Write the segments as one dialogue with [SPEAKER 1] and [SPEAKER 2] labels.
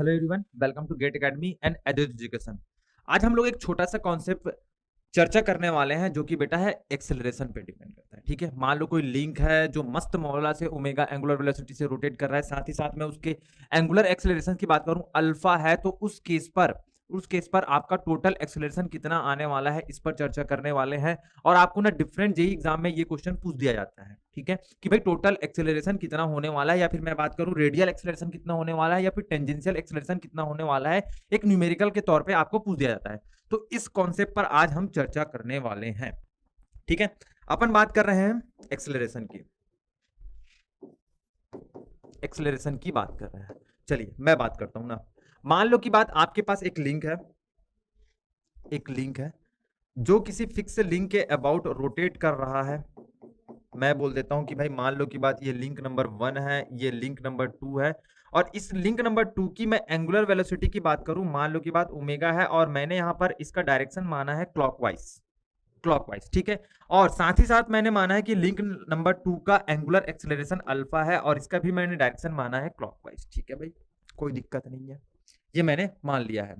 [SPEAKER 1] Hello everyone, welcome to GATE academy and education. आज हम लोग एक छोटा सा कॉन्सेप्ट चर्चा करने वाले हैं जो कि बेटा है एक्सेलरेशन पे डिपेंड करता है। ठीक है, मान लो कोई लिंक है जो मस्त मौला से ओमेगा एंगुलर वेलोसिटी से रोटेट कर रहा है, साथ ही साथ में उसके एंगुलर एक्सेलरेशन की बात करूं अल्फा है, तो उस केस पर आपका टोटल एक्सेलरेशन कितना आने वाला है, इस पर चर्चा करने वाले हैं। और आपको ना डिफरेंट जेईई एग्जाम में ये क्वेश्चन पूछ दिया जाता है। ठीक है, कि भाई टोटल एक्सेलरेशन कितना होने वाला है, या फिर मैं बात करूं रेडियल एक्सेलरेशन कितना होने वाला है, या फिर टेंजेंशियल एक्सेलरेशन कितना होने वाला है, एक न्यूमेरिकल के तौर पे आपको पूछ दिया जाता है। तो इस कॉन्सेप्ट पर आज हम चर्चा करने वाले हैं। ठीक है, अपन बात कर रहे हैं एक्सेलरेशन की, बात कर रहे हैं। चलिए मैं बात करता हूं ना। मान लो की बात आपके पास एक लिंक है जो किसी फिक्स लिंक के अबाउट रोटेट कर रहा है। मैं बोल देता हूं कि भाई मान लो की बात ये लिंक नंबर 1 है, ये लिंक नंबर 2 है, और इस लिंक नंबर 2 की मैं एंगुलर वेलोसिटी की बात करूं, मान लो की बात ओमेगा है, और मैंने यहां पर इसका डायरेक्शन माना है क्लॉकवाइज। ठीक है, और साथ ही साथ मैंने माना है कि लिंक नंबर 2 का एंगुलर एक्सेलरेशन अल्फा है, और इसका भी मैंने डायरेक्शन माना है क्लॉकवाइज। ठीक है भाई, कोई दिक्कत नहीं है, ये मैंने मान लिया है।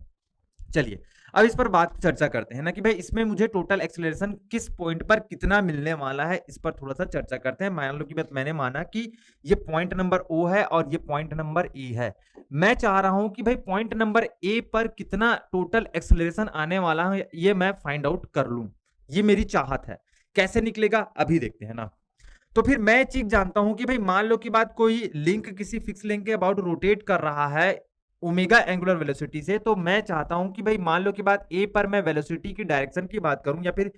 [SPEAKER 1] चलिए अब इस पर बात चर्चा करते हैं ना कि भाई इसमें मुझे टोटल एक्सेलरेशन किस पॉइंट पर कितना मिलने वाला है, इस पर थोड़ा सा चर्चा करते हैं। मान लो कि मैंने माना कि ये पॉइंट नंबर ओ है और ये पॉइंट नंबर ए है। मैं चाह रहा हूं कि भाई पॉइंट नंबर ए पर कितना टोटल एक्सेलरेशन आने वाला है, ये मैं फाइंड आउट कर लूं। ये मेरी चाहत है। कैसे निकलेगा अभी देखते हैं ना। तो फिर मैं एक चीज जानता हूं कि भाई मान लो की बात कोई लिंक किसी फिक्स लिंक के अबाउट रोटेट कर रहा है ओमेगा एंगुलर वेलोसिटी से, तो मैं चाहता हूं कि भाई मान लो की बात ए पर मैं वेलोसिटी की डायरेक्शन की बात करूं, या फिर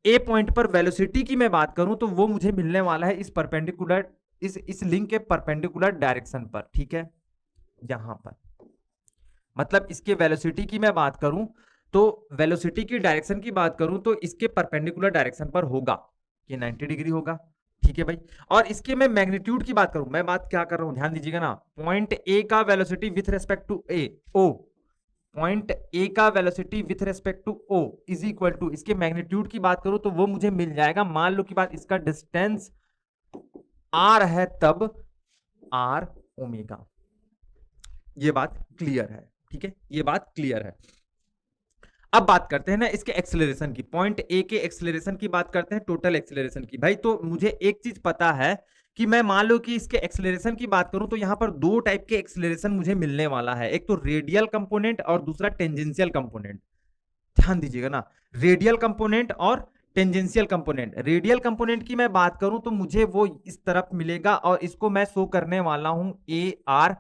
[SPEAKER 1] ए पॉइंट पर वेलोसिटी की मैं बात करूं, तो वो मुझे मिलने वाला है इस परपेंडिकुलर इस लिंक के परपेंडिकुलर डायरेक्शन पर। ठीक है, यहां पर मतलब इसके वेलोसिटी की मैं बात करूं, तो वेलोसिटी की डायरेक्शन की बात करूं तो इसके परपेंडिकुलर डायरेक्शन पर होगा, ये 90 डिग्री होगा। ठीक है भाई, और इसके मैं मैग्नीट्यूड की बात करूं, मैं बात क्या कर रहा हूं ध्यान दीजिएगा ना। पॉइंट ए का velocity with respect to point A का velocity with respect to O is equal to, इसके मैग्नीट्यूड की बात करूं तो वो मुझे मिल जाएगा, मान लो की बात इसका डिस्टेंस आर है तब आर ओमेगा। ये बात क्लियर है। ठीक है, ये बात क्लियर है। अब बात करते हैं ना इसके एक्सेलरेशन की, पॉइंट ए के एक्सेलरेशन की बात करते हैं, टोटल एक्सेलरेशन की। भाई तो मुझे एक चीज पता है कि मैं मान लो कि इसके एक्सेलरेशन की बात करूं तो यहां पर दो टाइप के एक्सेलरेशन मुझे मिलने वाला है, एक तो रेडियल कंपोनेंट और दूसरा टेंजेंशियल कंपोनेंट। ध्यान दीजिएगा ना, रेडियल कंपोनेंट और टेंजेंशियल कंपोनेंट। रेडियल कंपोनेंट की मैं बात करूं तो मुझे वो इस तरफ मिलेगा, और इसको मैं शो करने वाला हूं ए आर।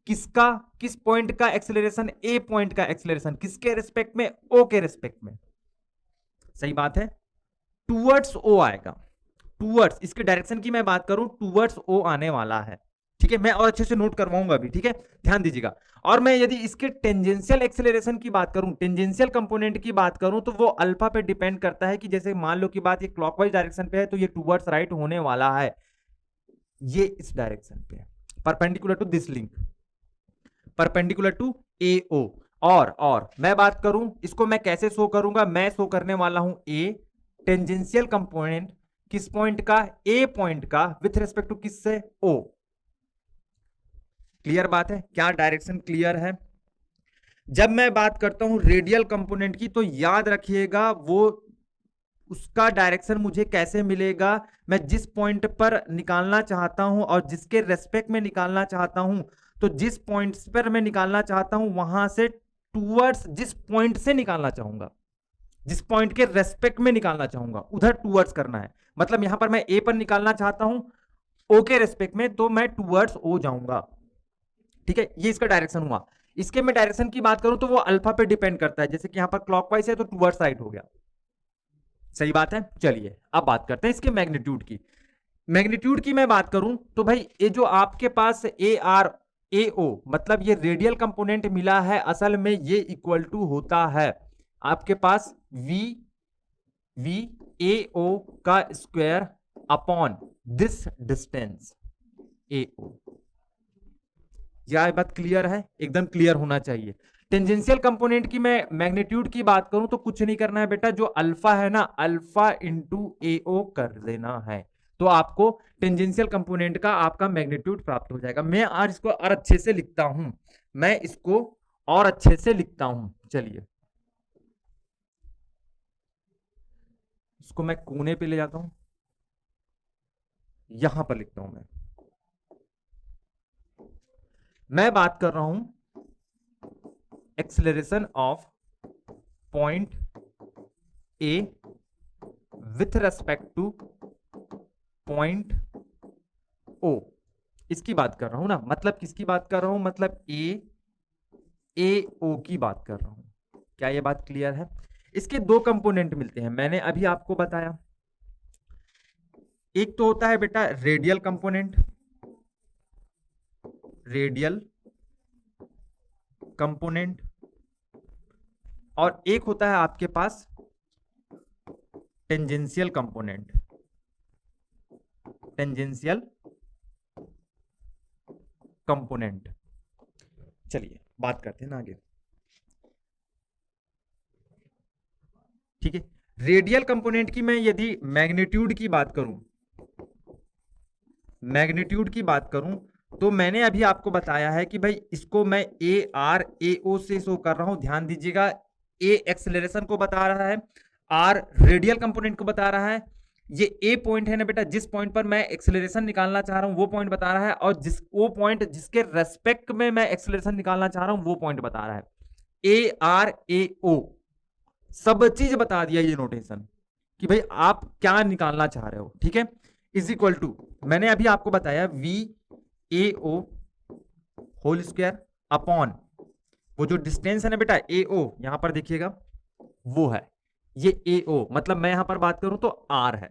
[SPEAKER 1] किसका, किस पॉइंट का एक्सेलरेशन, ए पॉइंट का एक्सेलरेशन, किसके रिस्पेक्ट में, ओ के रिस्पेक्ट में। सही बात है, टूवर्ड्स ओ आएगा, टूवर्ड्स, इसके डायरेक्शन की मैं बात करूं टूवर्ड्स ओ आने वाला है। ठीक है, मैं और अच्छे से नोट करवाऊंगा अभी। ठीक है, ध्यान दीजिएगा। और मैं यदि इसके टेंजेंशियल एक्सेलरेशन की बात करूं, टेंजेंशियल कंपोनेंट की बात करूं, तो वो अल्फा पे डिपेंड करता है कि जैसे मान लो की बात ये क्लॉकवाइज डायरेक्शन पे है तो ये टूवर्ड्स राइट होने वाला है, ये इस डायरेक्शन पे perpendicular to this link, perpendicular to AO। और मैं बात करूं इसको मैं कैसे शो करूंगा, मैं शो करने वाला हूं ए टेंजेंशियल कंपोनेंट किस पॉइंट का, ए पॉइंट का विथ रिस्पेक्ट टू किससे, ओ। क्लियर बात है, क्या डायरेक्शन क्लियर है। जब मैं बात करता हूं रेडियल कंपोनेंट की, तो याद रखिएगा वो उसका डायरेक्शन मुझे कैसे मिलेगा, मैं जिस पॉइंट पर निकालना चाहता हूं और जिसके रेस्पेक्ट में निकालना चाहता हूं, तो जिस पॉइंट पर मैं निकालना चाहता हूं वहां से टूवर्ड्स, जिस पॉइंट से निकालना चाहूंगा, जिस पॉइंट के रेस्पेक्ट में निकालना चाहूंगा उधर टूवर्ड्स करना है। मतलब यहां पर मैं ए पर निकालना चाहता हूं ओ के रेस्पेक्ट में, तो मैं टूवर्ड्स ओ जाऊंगा। ठीक है, ये इसका डायरेक्शन हुआ। इसके मैं डायरेक्शन की बात करूं तो वो अल्फा पे डिपेंड करता है, जैसे कि यहां पर क्लॉकवाइज है तो टूवर्ड्स राइट हो गया। सही बात है। चलिए अब बात करते हैं इसके मैग्नीट्यूड की। मैग्नीट्यूड की मैं बात करूं तो भाई ये जो आपके पास ए आर ए ओ, मतलब ये रेडियल कंपोनेंट मिला है, असल में ये इक्वल टू होता है आपके पास वी ए ओ का स्क्वायर अपॉन दिस डिस्टेंस ए ओ। यह बात क्लियर है, एकदम क्लियर होना चाहिए। टेंजेंशियल कंपोनेंट की मैं मैग्नीट्यूड की बात करूं तो कुछ नहीं करना है बेटा, जो अल्फा है ना, अल्फा इंटू ए ओ कर देना है। तो आपको टेंजेंशियल कंपोनेंट का आपका मैग्नीट्यूड प्राप्त हो जाएगा। मैं आज इसको और अच्छे से लिखता हूं, मैं इसको और अच्छे से लिखता हूं। चलिए इसको मैं कोने पे ले जाता हूं, यहां पर लिखता हूं। मैं बात कर रहा हूं acceleration of point A with respect to point O, इसकी बात कर रहा हूं ना। मतलब किसकी बात कर रहा हूं, मतलब ए ओ की बात कर रहा हूं। क्या ये बात क्लियर है? इसके दो कंपोनेंट मिलते हैं, मैंने अभी आपको बताया। एक तो होता है बेटा रेडियल कंपोनेंट, रेडियल कंपोनेंट, और एक होता है आपके पास टेंजेंशियल कंपोनेंट, टेंजेंशियल कंपोनेंट। चलिए बात करते हैं ना आगे। ठीक है, रेडियल कंपोनेंट की मैं यदि मैग्नीट्यूड की बात करूं, मैग्नीट्यूड की बात करूं, तो मैंने अभी आपको बताया है कि भाई इसको मैं ए आर ए ओ से शो कर रहा हूं। ध्यान दीजिएगा, ए एक्सेलरेशन को बता रहा है, आर रेडियल कंपोनेंट को बता रहा है। ये ए पॉइंट है ना बेटा, जिस पॉइंट पर मैं एक्सेलरेशन निकालना चाह रहा हूं वो पॉइंट बता रहा है, और वो पॉइंट जिसके रेस्पेक्ट में मैं एक्सेलरेशन निकालना चाह रहा हूं वो पॉइंट बता रहा है। ए आर ए ओ सब चीज बता दिया ये नोटेशन कि भाई आप क्या निकालना चाह रहे हो। ठीक है, इज इक्वल टू मैंने अभी आपको बताया V A O whole square upon वो जो डिस्टेंस है ना बेटा ए ओ, यहां पर देखिएगा वो है ये ए ओ, मतलब मैं यहां पर बात करूं तो आर है,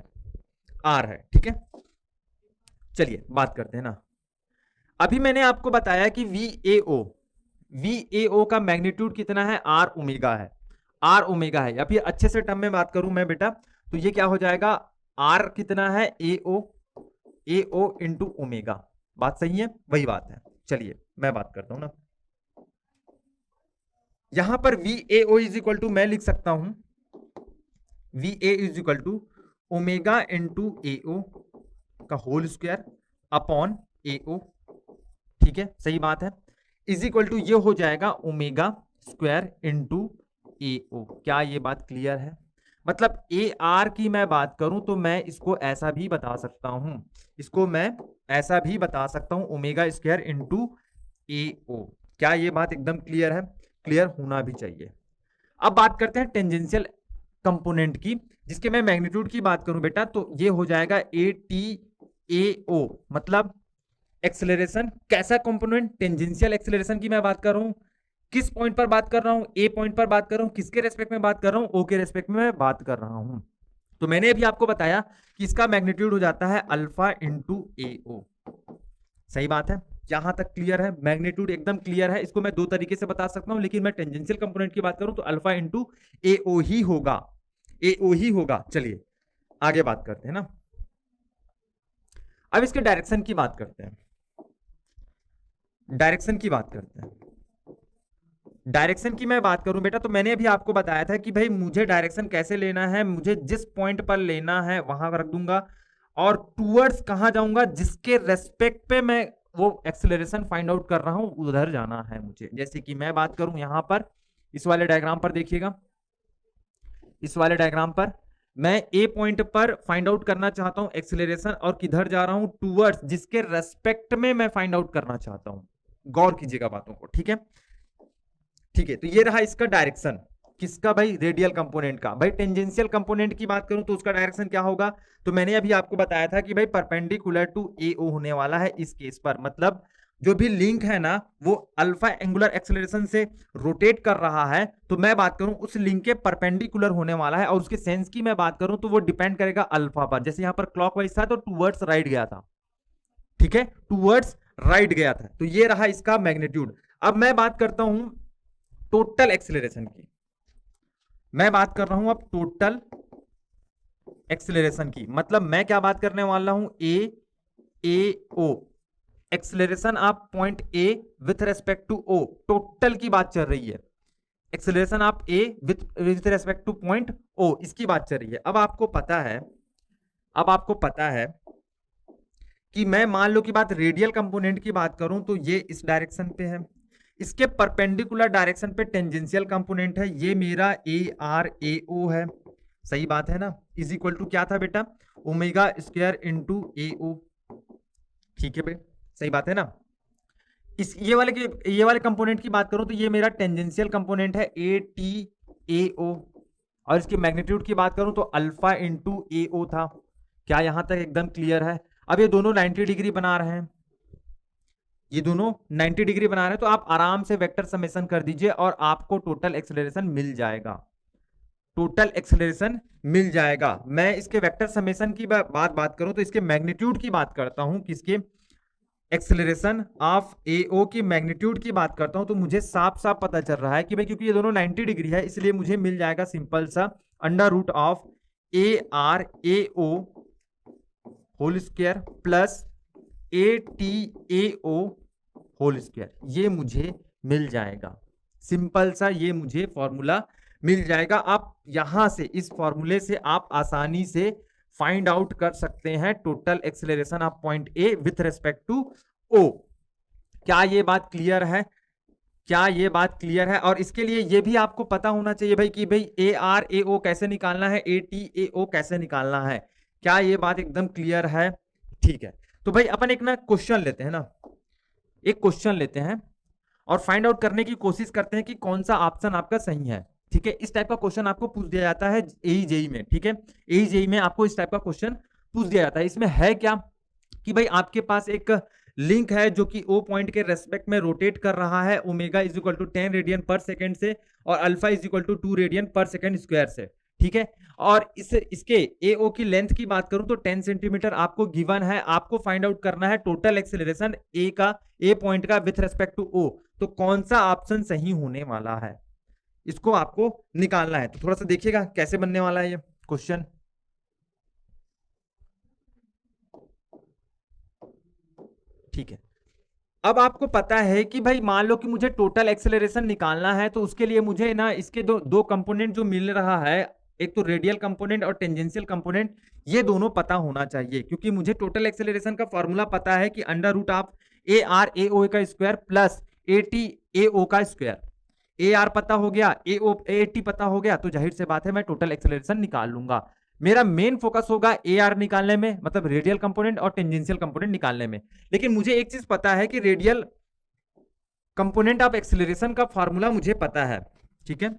[SPEAKER 1] आर है। ठीक है, चलिए बात करते हैं ना। अभी मैंने आपको बताया कि वी ए ओ का मैग्नीट्यूड कितना है, आर ओमेगा है, आर ओमेगा है। या फिर अच्छे से टर्म में बात करूं मैं बेटा, तो ये क्या हो जाएगा, आर कितना है ए ओ इंटू ओमेगा। बात सही है, वही बात है। चलिए मैं बात करता हूं ना, यहां पर V A O is equal to मैं लिख सकता हूं V A is equal to omega into A O का whole square upon A O. ठीक है, सही बात है, इज इक्वल टू ये हो जाएगा ओमेगा स्क्वायर इंटू ए ओ। क्या ये बात क्लियर है? मतलब ए आर की मैं बात करूं तो मैं इसको ऐसा भी बता सकता हूं, इसको मैं ऐसा भी बता सकता हूं ओमेगा स्क्वायर इंटू ए ओ। क्या ये बात एकदम क्लियर है? क्लियर होना भी चाहिए। अब बात करते हैं टेंजेंशियल कंपोनेंट की, जिसके मैं मैग्नीट्यूड की बात करूं बेटा तो ये हो जाएगा ए टी ए ओ, मतलब एक्सेलरेशन। कैसा कंपोनेंट? टेंजेंशियल एक्सेलरेशन की मैं बात कर रहा हूं। किस पॉइंट पर बात कर रहा हूं? ए पॉइंट पर बात कर रहा हूं। किसके रेस्पेक्ट में बात कर रहा हूं? ओ के रेस्पेक्ट में मैं बात कर रहा हूं। तो मैंने अभी आपको बताया कि इसका मैग्नीट्यूड हो जाता है अल्फा इंटू ए ओ। सही बात है, यहां तक क्लियर है? मैग्नीट्यूड एकदम क्लियर है। इसको मैं दो तरीके से बता सकता हूं, लेकिन मैं टेंजेंशियल कंपोनेंट की बात करूं तो अल्फा इंटू ए ओ ही होगा, ए ओ ही होगा। चलिए आगे बात करते हैं ना। अब इसके डायरेक्शन की बात करते हैं, डायरेक्शन की बात करते हैं। डायरेक्शन की मैं बात करूं बेटा तो मैंने अभी आपको बताया था कि भाई मुझे डायरेक्शन कैसे लेना है, मुझे जिस पॉइंट पर लेना है वहां रख दूंगा, और टूवर्ड्स कहां जाऊंगा, जिसके रेस्पेक्ट पे मैं वो एक्सेलरेशन फाइंड आउट कर रहा हूं उधर जाना है मुझे। जैसे कि मैं बात करूं यहां पर इस वाले डायग्राम पर देखिएगा, इस वाले डायग्राम पर मैं ए पॉइंट पर फाइंड आउट करना चाहता हूं एक्सेलरेशन, और किधर जा रहा हूं, टूवर्ड्स, जिसके रेस्पेक्ट में मैं फाइंड आउट करना चाहता हूं। गौर कीजिएगा बातों को। ठीक है, ठीक है, तो ये रहा इसका डायरेक्शन। किसका भाई? रेडियल कंपोनेंट का। भाई टेंजेंशियल कंपोनेंट की बात करूं तो उसका डायरेक्शन क्या होगा, तो मैंने अभी आपको बताया था कि भाई परपेंडिकुलर टू ए ओ होने वाला है इस केस पर। मतलब जो भी लिंक है ना वो अल्फा एंगुलर एक्सेलरेशन से रोटेट कर रहा है, तो मैं बात करूं उस लिंक के परपेंडिकुलर होने वाला है। और उसके सेंस की मैं बात करूं तो वो डिपेंड करेगा अल्फा पर। जैसे यहां पर क्लॉकवाइज था तो टूवर्ड्स राइट गया था, ठीक है, टूवर्ड्स राइट गया था। तो ये रहा इसका मैग्नीट्यूड। अब मैं बात करता हूं टोटल एक्सेलरेशन की, मैं बात कर रहा हूं अब टोटल एक्सेलरेशन की। मतलब मैं क्या बात करने वाला हूं, ए ओ एक्सेलरेशन आप point A with respect to O, total की बात चल रही है। एक्सेलरेशन आप A with respect to point O, इसकी बात चल रही है। अब आपको पता है कि मैं मान लो कि बात रेडियल कंपोनेंट की बात करूं तो ये इस डायरेक्शन पे है, इसके परपेंडिकुलर डायरेक्शन पे टेंजेंशियल कंपोनेंट है, ये मेरा ए आर ए ओ है, सही बात है ना, इज इक्वल टू क्या था बेटा, omega square into A O, ठीक है भाई, सही बात है ना। इस ये वाले कंपोनेंट की बात करूं तो ये मेरा टेंजेंशियल कंपोनेंट है ए टी ए ओ, और इसकी मैग्नीट्यूड की बात करूं तो अल्फा इंटू ए ओ था। क्या यहां तक एकदम क्लियर है? अब ये दोनों 90 डिग्री बना रहे हैं, ये दोनों 90 डिग्री बना रहे हैं, तो आप आराम से वेक्टर समेशन कर दीजिए और आपको टोटल एक्सेलरेशन मिल जाएगा, टोटल एक्सेलरेशन मिल जाएगा। मैं इसके वेक्टर समेशन की बात करूं तो इसके मैग्नीट्यूड की बात करता हूं, किसके, एक्सेलरेशन ऑफ एओ की मैग्नीट्यूड की बात करता हूं, तो मुझे साफ साफ पता चल रहा है कि भाई क्योंकि ये दोनों 90 डिग्री है, इसलिए मुझे मिल जाएगा सिंपल सा under root of A R A O whole square plus A T A O whole square, ये मुझे मिल जाएगा, सिंपल सा ये मुझे फॉर्मूला मिल जाएगा। आप यहां से इस फॉर्मूले से आप आसानी से फाइंड आउट कर सकते हैं total acceleration of point A with respect to O. क्या ये बात क्लियर है? क्या ये बात क्लियर है? और इसके लिए ये भी आपको पता होना चाहिए भाई कि भाई ए आर ए ओ कैसे निकालना है, ए टी ए ओ कैसे निकालना है। क्या ये बात एकदम क्लियर है? ठीक है, तो भाई अपन एक ना क्वेश्चन लेते हैं ना, एक क्वेश्चन लेते हैं और फाइंड आउट करने की कोशिश करते हैं कि कौन सा ऑप्शन आपका सही है। ठीक है, इस टाइप का क्वेश्चन आपको पूछ दिया जाता है एई में। ठीक है, एई में आपको इस टाइप का क्वेश्चन पूछ दिया जाता है। इसमें है क्या कि भाई आपके पास एक लिंक है जो कि ओ पॉइंट के रेस्पेक्ट में रोटेट कर रहा है, omega is equal to 10 radian per second से और alpha is equal to 2 radian per second square से। ठीक है, और इसके एओ की लेंथ की बात करूं तो 10 सेंटीमीटर आपको गिवन है। आपको फाइंड आउट करना है टोटल एक्सेलरेशन ए पॉइंट का विथ रेस्पेक्ट टू ओ, तो कौन सा ऑप्शन सही होने वाला है, इसको आपको निकालना है। तो थोड़ा सा देखिएगा कैसे बनने वाला है ये क्वेश्चन। ठीक है, अब आपको पता है कि भाई मान लो कि मुझे टोटल एक्सेलरेशन निकालना है, तो उसके लिए मुझे ना इसके दो कंपोनेंट जो मिल रहा है, एक तो रेडियल कंपोनेंट और टेंजेंशियल कंपोनेंट, ये दोनों पता होना चाहिए, क्योंकि मुझे टोटल एक्सेलरेशन का फॉर्मूला पता है कि under root of A R A O का square plus A T A O का स्क्वायर। ए आर पता हो गया, ए टी पता हो गया, तो जाहिर से बात है मैं टोटल एक्सेलरेशन निकाल लूंगा। मेरा मेन फोकस होगा ए आर निकालने में, मतलब रेडियल कंपोनेंट और टेंजेंशियल कंपोनेंट निकालने में। लेकिन मुझे एक चीज पता है कि रेडियल कंपोनेंट ऑफ एक्सेलरेशन का फॉर्मूला मुझे पता है। ठीक है,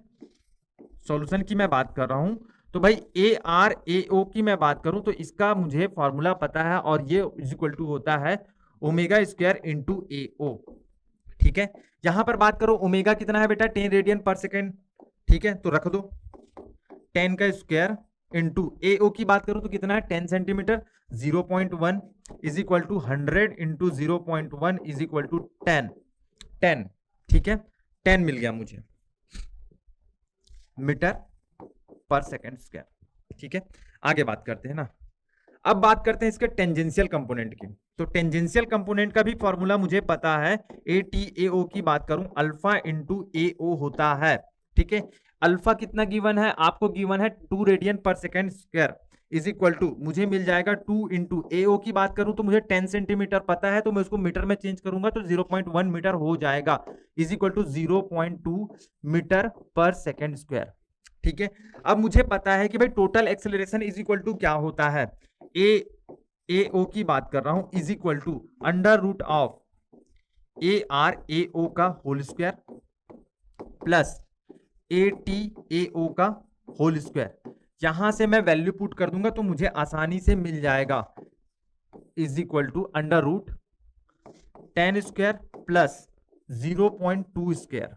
[SPEAKER 1] सॉल्यूशन की मैं बात कर रहा हूं, तो भाई ए आर ए ओ की मैं बात करूं तो इसका मुझे फॉर्मूला पता है, और ये इज इक्वल टू होता है omega square into A O. ठीक है, यहां पर बात करो ओमेगा कितना है बेटा, 10 रेडियन पर सेकेंड। ठीक है, तो रख दो 10 का स्क्वायर इंटू एओ की बात करूं तो कितना है 10 centimetre, 0.1 is equal to 100 into 0.1 is equal to 10। ठीक है, 10 मिल गया मुझे मीटर पर सेकेंड स्क्वायर। ठीक है, आगे बात करते हैं ना। अब बात करते हैं इसके टेंजेंशियल कंपोनेंट की। तो टेंजेंशियल कंपोनेंट का भी फॉर्मूला मुझे पता है, ए टी ए ओ की बात करूं अल्फा इंटू ए ओ होता है। ठीक है, अल्फा कितना गिवन है आपको, गिवन है 2 radian per second square is equal to मुझे मिल जाएगा 2 इंटू ए ओ की बात करूं तो मुझे 10 सेंटीमीटर पता है, तो मैं उसको मीटर में चेंज करूंगा तो 0.1 मीटर हो जाएगा, is equal to 0.2 metre per second square. ठीक है, अब मुझे पता है कि भाई total acceleration is equal to क्या होता है, ए ओ की बात कर रहा हूं is equal to under root of A R A O का whole square plus A T A O का होल स्क्वायर। यहां से मैं वैल्यू पुट कर दूंगा तो मुझे आसानी से मिल जाएगा, is equal to under root 10 square plus 0.2 square.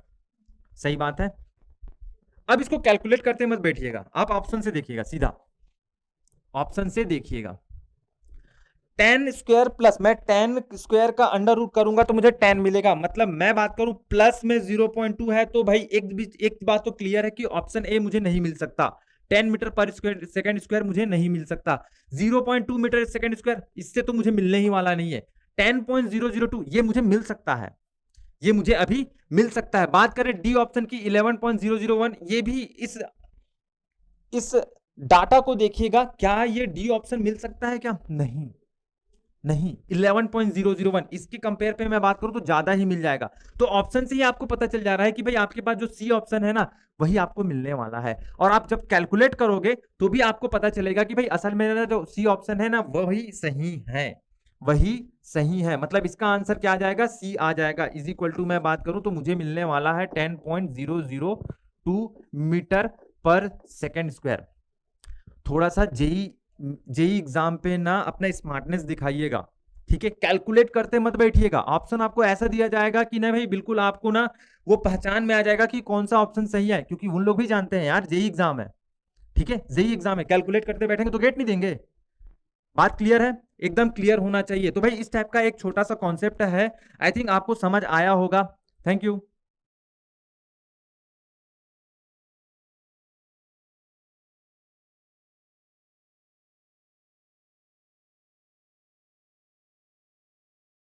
[SPEAKER 1] सही बात है। अब इसको कैलकुलेट करते मत बैठिएगा, आप ऑप्शन से देखिएगा, सीधा ऑप्शन से देखिएगा। 10 स्क्वायर प्लस, मैं 10 स्क्वायर का अंडर रूट करूंगा तो मुझे 10 मिलेगा, मतलब मैं बात करूं प्लस में 0.2 है, तो भाई एक बात तो क्लियर है कि ऑप्शन ए मुझे नहीं मिल सकता, 10 मीटर पर सेकंड स्क्वायर मुझे नहीं मिल सकता, 0.2 मीटर सेकंड स्क्वायर इससे तो मुझे मिलने ही वाला नहीं है, 10.002 ये मुझे मिल सकता है, ये मुझे अभी मिल सकता है। बात करें डी ऑप्शन की 11.001, ये भी इस डाटा को देखिएगा, क्या ये डी ऑप्शन मिल सकता है क्या, नहीं, नहीं, 11.001 इसके कंपेयर पे मैं बात करूं तो ज्यादा ही मिल जाएगा। तो ऑप्शन से ही आपको पता चल जा रहा है कि भाई आपके पास जो सी ऑप्शन है ना वही आपको मिलने वाला है। और आप जब कैलकुलेट करोगे तो भी आपको पता चलेगा कि भाई असल में ना जो सी ऑप्शन है ना वही सही है, वही सही है। मतलब इसका आंसर क्या आ जाएगा, सी आ जाएगा। इज इक्वल टू मैं बात करूं तो मुझे मिलने वाला है 10.002 मीटर पर सेकेंड स्क्वायर। थोड़ा सा जेई जेई एग्जाम पे ना अपना स्मार्टनेस दिखाइएगा, ठीक है। कैलकुलेट करते मत बैठिएगा। ऑप्शन आपको ऐसा दिया जाएगा कि ना भाई बिल्कुल आपको ना वो पहचान में आ जाएगा कि कौन सा ऑप्शन सही है, क्योंकि उन लोग भी जानते हैं यार जेई एग्जाम है, ठीक है। जेई एग्जाम है, कैलकुलेट करते बैठेंगे तो गेट नहीं देंगे। बात क्लियर है, एकदम क्लियर होना चाहिए। तो भाई इस टाइप का एक छोटा सा कॉन्सेप्ट है, आई थिंक आपको समझ आया होगा। Thank you.